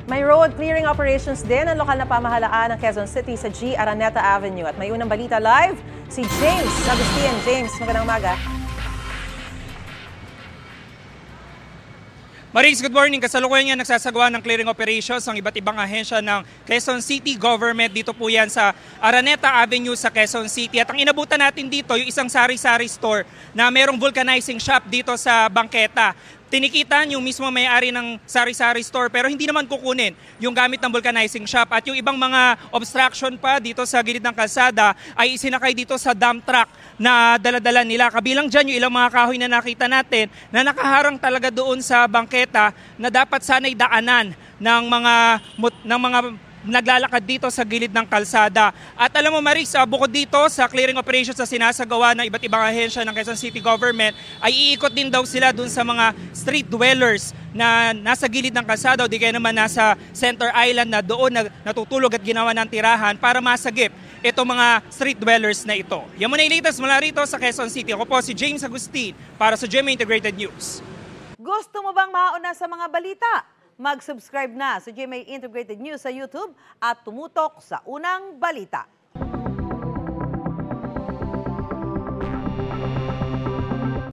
May road clearing operations din ang lokal na pamahalaan ng Quezon City sa G. Araneta Avenue. At may unang balita live, si James Agustin. James, magandang umaga. Marix, good morning. Kasalukuyan nga nagsasagawa ng clearing operations ang iba't ibang ahensya ng Quezon City Government. Dito po yan sa Araneta Avenue sa Quezon City. At ang inabutan natin dito, yung isang sari-sari store na merong vulcanizing shop dito sa bangketa. Tinikitan yung mismo may-ari ng sari-sari store pero hindi naman kukunin yung gamit ng vulcanizing shop. At yung ibang mga obstruction pa dito sa gilid ng kalsada ay isinakay dito sa dump truck na daladala nila. Kabilang dyan yung ilang mga kahoy na nakita natin na nakaharang talaga doon sa bangketa na dapat sana'y daanan ng mga naglalakad dito sa gilid ng kalsada. At alam mo Maris, bukod dito sa clearing operations na sinasagawa ng iba't ibang ahensya ng Quezon City Government, ay iikot din daw sila dun sa mga street dwellers na nasa gilid ng kalsada o di kaya naman nasa Center Island na doon natutulog at ginawa ng tirahan para masagip itong mga street dwellers na ito. Yan muna yung latest mula rito sa Quezon City. Ako po si James Agustin para sa GMA Integrated News. Gusto mo bang mauna sa mga balita? Mag-subscribe na sa GMA Integrated News sa YouTube at tumutok sa unang balita.